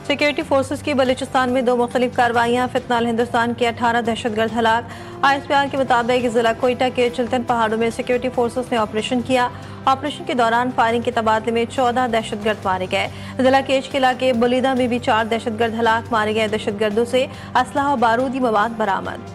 Security forces की बलूचिस्तान में 2 मुख्तलिफ कार्रवाइयाँ, फितनाल हिंदुस्तान के 18 दहशतगर्द हलाक। ISPR के मुताबिक जिला कोयटा के चिल्तन पहाड़ों में सिक्योरिटी फोर्सेस ने ऑपरेशन किया। ऑपरेशन के दौरान फायरिंग के तबादले में 14 दहशतगर्द मारे गए। जिला केच के इलाके बुलीदा में भी 4 दहशतगर्द हलाक। मारे गए दहशतगर्दों से असलहा और बारूदी मवाद बरामद।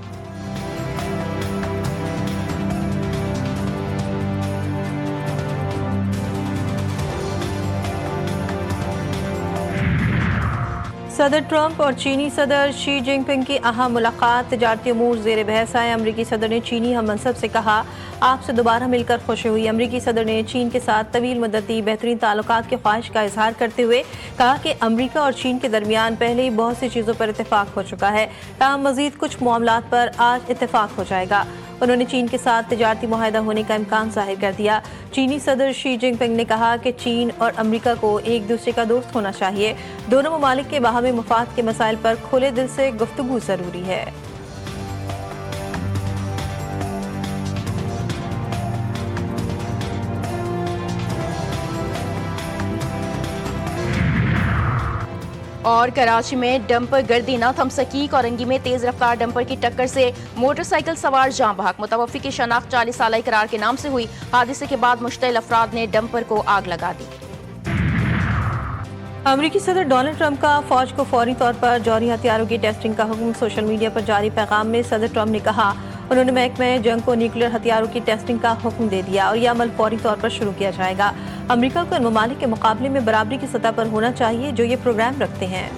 सदर ट्रंप और चीनी सदर शी जिनपिंग की अहम मुलाकात, तिजारती अमूर ज़ेर बहस आए। अमरीकी सदर ने चीनी हम मनसब से कहा, आपसे दोबारा मिलकर खुशी हुई। अमरीकी सदर ने चीन के साथ तवील मुद्दती बेहतरीन ताल्लुकात की ख्वाहिश का इजहार करते हुए कहा कि अमरीका और चीन के दरमियान पहले ही बहुत सी चीज़ों पर इत्तेफाक हो चुका है, ताहम मजीद कुछ मामलात पर आज इत्तेफाक हो जाएगा। उन्होंने चीन के साथ तिजारती मुआहदा होने का इम्कान जाहिर कर दिया। चीनी सदर शी जिनपिंग ने कहा कि चीन और अमरीका को एक दूसरे का दोस्त होना चाहिए। दोनों ममालिक के बाहमी मफाद के मसाइल पर खुले दिल से गुफ्तगू जरूरी है। और कराची में डंपर गर्दी न थम सकी। कोरंगी में तेज रफ्तार डंपर की टक्कर से मोटरसाइकिल सवार जाँ बहक। मुतवफ़्फ़ी की शनाख्त 40 साल इकरार के नाम से हुई। हादसे के बाद मुश्तइल अफराद ने डंपर को आग लगा दी। अमरीकी सदर डोनाल्ड ट्रंप का फौज को फौरी तौर पर जौहरी हथियारों की टेस्टिंग का हुक्म। सोशल मीडिया पर जारी पैगाम में सदर ट्रंप ने कहा, उन्होंने महकमे जंग को न्यूक्लियर हथियारों की टेस्टिंग का हुक्म दे दिया और यह अमल फौरी तौर पर शुरू किया जाएगा। अमरीका को इन ममालिक के मुकाबले में बराबरी की सतह पर होना चाहिए जो ये प्रोग्राम रखते हैं।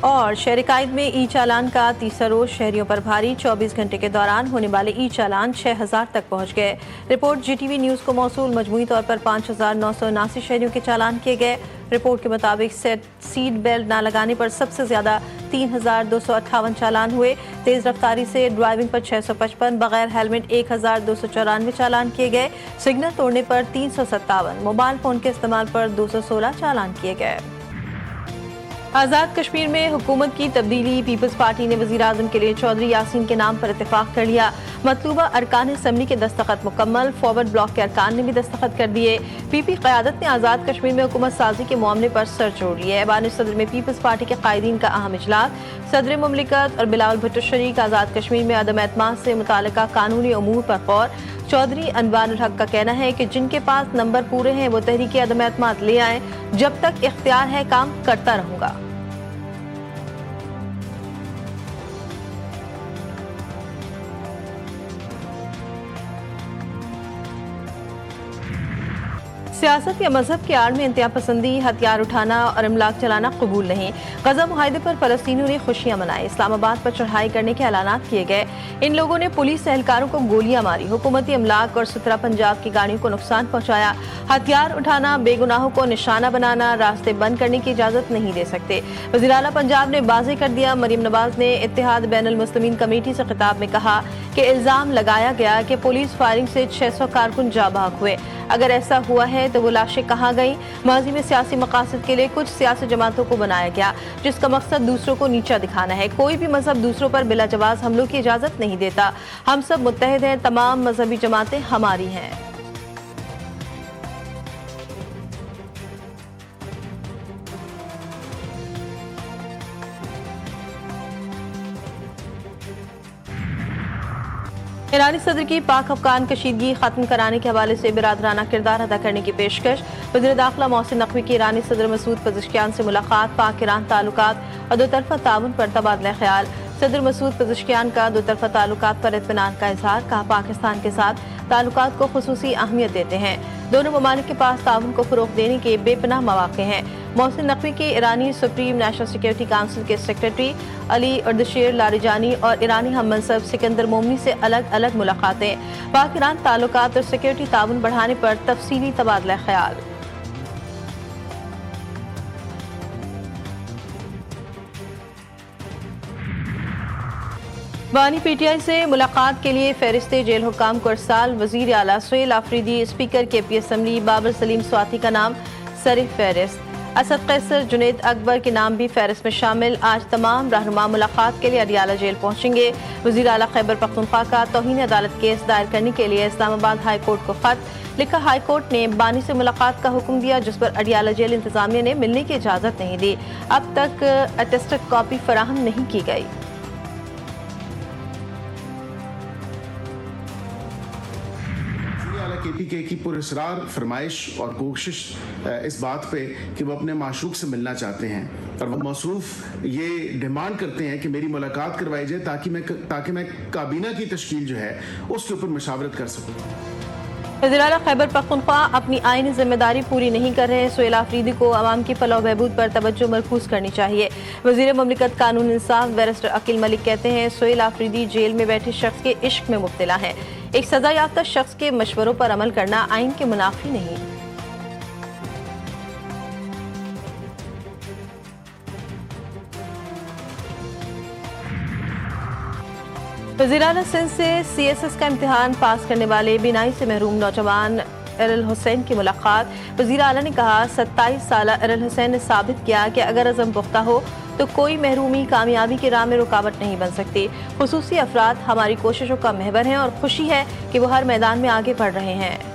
और शहर कायद में ई चालान का तीसरा रोज शहरियों पर भारी। 24 घंटे के दौरान होने वाले ई चालान 6000 तक पहुंच गए। रिपोर्ट GTV न्यूज़ को मौसूल मजमूई तौर पर 5979 शहरियों के चालान किए गए। रिपोर्ट के मुताबिक सीट बेल्ट न लगाने पर सबसे ज्यादा 3258 चालान हुए। तेज रफ्तारी से ड्राइविंग पर 655, बगैर हेलमेट 1294 चालान किए गए। सिग्नल तोड़ने पर 357, मोबाइल फोन के इस्तेमाल पर 216 चालान किए गए। आज़ाद कश्मीर में हुकूमत की तब्दीली। पीपल्स पार्टी ने वज़ीर आज़म के लिए चौधरी यासीन के नाम पर इत्तेफाक कर लिया। मतलूबा अरकान असम्बली के दस्तखत मुकम्मल। फॉरवर्ड ब्लॉक के अरकान ने भी दस्तखत कर दिए। PP क़यादत ने आज़ाद कश्मीर में हुकूमत साजी के मामले पर सर जोड़ लिया। ऐवान सदर में पीपल्स पार्टी के कायदीन का अहम इजलास। सदर मुमलिकत और बिलावल भुट्टो शरीक आज़ाद कश्मीर में अदम एतमाद से मुताल्लिका कानूनी अमूर पर गौर। चौधरी अनवारुल हक का कहना है कि जिनके पास नंबर पूरे हैं वो तहरीक अदम एतमाद ले आए। जब तक इख्तियार है काम करता रहूंगा। सियासत या मजहब की आड़ में इंतहा पसंदी, हथियार उठाना और इमलाक चलाना कबूल नहीं। गजा मुआहदे पर फलस्तीनियों ने खुशियां मनाई। इस्लामाबाद पर चढ़ाई करने के ऐलानात किए गए। इन लोगों ने पुलिस एहलकारों को गोलियां मारी। हुकूमती इमलाक और सुतरा पंजाब की गाड़ियों को नुकसान पहुंचाया। हथियार उठाना, बेगुनाहों को निशाना बनाना, रास्ते बंद करने की इजाजत नहीं दे सकते। वज़ीर आला पंजाब ने वाज़ेह कर दिया। मरीम नवाज ने इत्तेहाद बैनुल मुस्लिमीन कमेटी से खिताब में कहा कि इल्जाम लगाया गया कि पुलिस फायरिंग से 600 कारकुन जाँ बहक हुए। अगर ऐसा हुआ है तो वो लाशें कहाँ गईं? माजी में सियासी मकासद के लिए कुछ सियासी जमातों को बनाया गया जिसका मकसद दूसरों को नीचा दिखाना है। कोई भी मजहब दूसरों पर बिला जवाज हमलों की इजाजत नहीं देता। हम सब मुत्तहिद हैं, तमाम मजहबी जमातें हमारी हैं। ईरानी सदर की पाक अफगान कशीदगी खत्म कराने के हवाले से बिरादराना किरदार अदा करने की पेशकश। वज़ीर दाखिला मोहसिन नकवी की ईरानी सदर मसूद पज़ेश्कियान से मुलाकात। पाक ईरान ताल्लुकात और दोतरफा ताउन पर तबादला ख्याल। सदर मसूद पज़ेश्कियान का दोतरफा ताल्लुकात पर इत्मीनान का इजहार। कहा, पाकिस्तान के साथ ताल्लुकात को खुसूसी अहमियत देते हैं। दोनों ममालिक के पास ताउन को फ़रोग़ देने के बेपनाह मौक़े हैं। मोहसिन नकवी की ईरानी सुप्रीम नेशनल सिक्योरिटी काउंसिल के सेक्रेटरी अली अर्दशेर लारिजानी और ईरानी हम मनसब सिकंदर मोमनी से अलग अलग मुलाकातें। पाक ईरान ताल्लुकात और सिक्योरिटी ताउन बढ़ाने पर तफसीली तबादला ख्याल। बानी PTI से मुलाकात के लिए फहरिस्ते जेल हुकाम को अरसाल। वज़ीर आला Suhail Afridi, speaker KP assembly Babar Saleem Swati का नाम सर फहरिस्त। असद कैसर, जुनैद अकबर के नाम भी फहरिस्त में शामिल। आज तमाम रहनुमा मुलाकात के लिए अडियाला जेल पहुंचेंगे। वज़ीर आला खैबर पख्तूनख्वा का तौहीन अदालत केस दायर करने के लिए इस्लामाबाद हाई कोर्ट को खत लिखा। हाई कोर्ट ने बानी से मुलाकात का हुक्म दिया, जिस पर अडियाला जेल इंतजामिया ने मिलने की इजाज़त नहीं दी। अब तक अटेस्टेड कॉपी फराहम नहीं की गई। KPK की पुरस्रार फरमाइश और कोशिश इस बात पे कि वो अपने माशूक से मिलना चाहते हैं और वो मौसूफ ये डिमांड करते हैं कि मेरी मुलाकात करवाई जाए ताकि मैं काबीना की तश्कील जो है उसके ऊपर मशावरत कर सकूँ। वज़ीर आला खैबर पख्तूनख्वा अपनी आईनी जिम्मेदारी पूरी नहीं कर रहे। सुहेल आफरीदी को अवाम की फलाह बहबूद पर तवज्जो मरकूज करनी चाहिए। वज़ीर ममलिकत कानून इंसाफ बैरिस्टर अकील मलिक कहते हैं सुहेल आफरीदी जेल में बैठे शख्स के इश्क में मुब्तला है। एक सजा याफ्ता शख्स के मशवरों पर अमल करना आइन के मुनाफी नहीं। वज़ीर आला सिंध से CSS का इम्तिहान पास करने वाले बिनाई से महरूम नौजवान अरल हुसैन की मुलाकात। वज़ीर आला ने कहा 27 साला अरल हुसैन ने साबित किया कि अगर अज़म पुख्ता हो तो कोई महरूमी कामयाबी की राह में रुकावट नहीं बन सकती। खुसूसी अफराद हमारी कोशिशों का महवर हैं और खुशी है कि वो हर मैदान में आगे बढ़ रहे हैं।